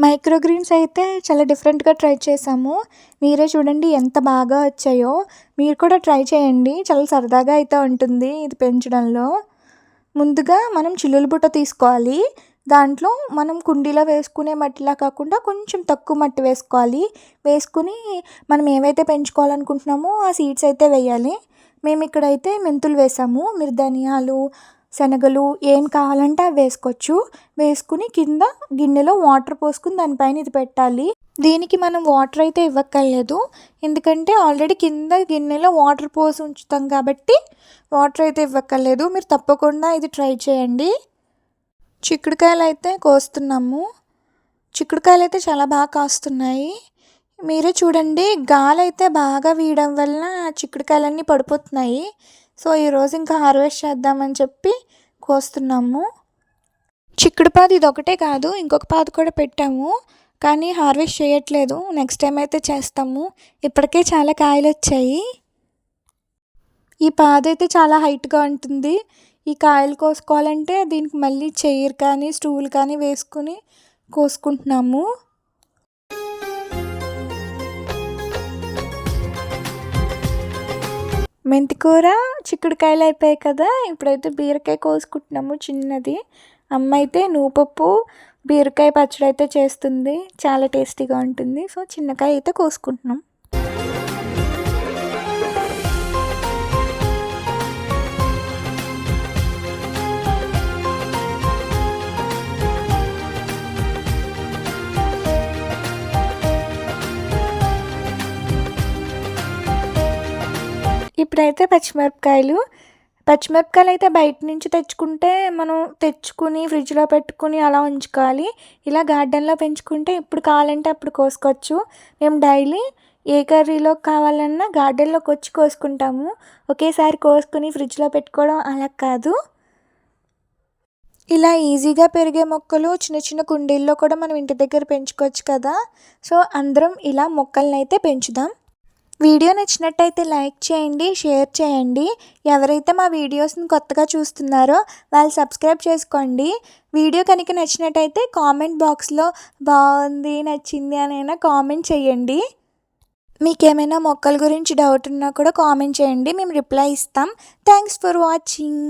Micro Greens అయితే చాలా డిఫరెంట్‌గా ట్రై చేశాము. మీరే చూడండి ఎంత బాగా వచ్చాయో. మీరు కూడా ట్రై చేయండి. చాలా సరదాగా అయితే ఉంటుంది ఇది పెంచడంలో. ముందుగా మనం చిల్లుల బుట్ట తీసుకోవాలి. దాంట్లో మనం కుండీలో వేసుకునే మట్టిలా కాకుండా కొంచెం తక్కువ మట్టి వేసుకోవాలి. వేసుకొని మనం ఏవైతే పెంచుకోవాలనుకుంటున్నామో ఆ సీడ్స్ అయితే వేయాలి. మేమిక్కడైతే మెంతులు వేసాము. మీరు ధనియాలు, శనగలు ఏం కావాలంటే అవి వేసుకోవచ్చు. వేసుకుని కింద గిన్నెలో వాటర్ పోసుకొని దానిపైన ఇది పెట్టాలి. దీనికి మనం వాటర్ అయితే ఇవ్వక్కర్లేదు. ఎందుకంటే ఆల్రెడీ కింద గిన్నెలో వాటర్ పోసి ఉంచుతాం కాబట్టి వాటర్ అయితే ఇవ్వక్కర్లేదు. మీరు తప్పకుండా ఇది ట్రై చేయండి. చిక్కుడుకాయలు అయితే కోస్తున్నాము. చిక్కుడుకాయలు అయితే చాలా బాగా కాస్తున్నాయి. మీరే చూడండి గాలి అయితే బాగా వీయడం వల్ల చిక్కుడుకాయలన్నీ పడిపోతున్నాయి. సో ఈరోజు ఇంకా హార్వెస్ట్ చేద్దామని చెప్పి కోస్తున్నాము. చిక్కుడు పాదు ఇదొకటే కాదు, ఇంకొక పాదు కూడా పెట్టాము. కానీ హార్వెస్ట్ చేయట్లేదు. నెక్స్ట్ టైం అయితే చేస్తాము. ఇప్పటికే చాలా కాయలు వచ్చాయి. ఈ పాదు అయితే చాలా హైట్గా ఉంటుంది. ఈ కాయలు కోసుకోవాలంటే దీనికి మళ్ళీ చైర్ కానీ స్టూల్ కానీ వేసుకుని కోసుకుంటున్నాము. మెంతికూర, చిక్కుడుకాయలు అయిపోయాయి కదా. ఇప్పుడైతే బీరకాయ కోసుకుంటున్నాము చిన్నది. అమ్మ అయితే నువ్వుపప్పు బీరకాయ పచ్చడి అయితే చేస్తుంది. చాలా టేస్టీగా ఉంటుంది. సో చిన్నకాయ అయితే కోసుకుంటున్నాం. ఇప్పుడైతే పచ్చిమిరపకాయలు అయితే బయట నుంచి తెచ్చుకుంటే మనం తెచ్చుకుని ఫ్రిడ్జ్లో పెట్టుకుని అలా ఉంచుకోవాలి. ఇలా గార్డెన్లో పెంచుకుంటే ఇప్పుడు కావాలంటే అప్పుడు కోసుకోవచ్చు. మేము డైలీ ఏ కర్రీలో కావాలన్నా గార్డెన్లోకి వచ్చి కోసుకుంటాము. ఒకేసారి కోసుకుని ఫ్రిడ్జ్లో పెట్టుకోవడం అలా కాదు. ఇలా ఈజీగా పెరిగే మొక్కలు చిన్న చిన్న కుండీల్లో కూడా మనం ఇంటి దగ్గర పెంచుకోవచ్చు కదా. సో అందరం ఇలా మొక్కల్ని అయితే పెంచుదాం. వీడియో నచ్చినట్టయితే లైక్ చేయండి, షేర్ చేయండి. ఎవరైతే మా వీడియోస్ని కొత్తగా చూస్తున్నారో వాళ్ళు సబ్స్క్రైబ్ చేసుకోండి. వీడియో కనుక నచ్చినట్టయితే కామెంట్ బాక్స్లో బాగుంది, నచ్చింది అనైనా కామెంట్ చేయండి. మీకు ఏమైనా మొక్కల గురించి డౌట్ ఉన్నా కూడా కామెంట్ చేయండి. మేము రిప్లై ఇస్తాం. Thanks for watching.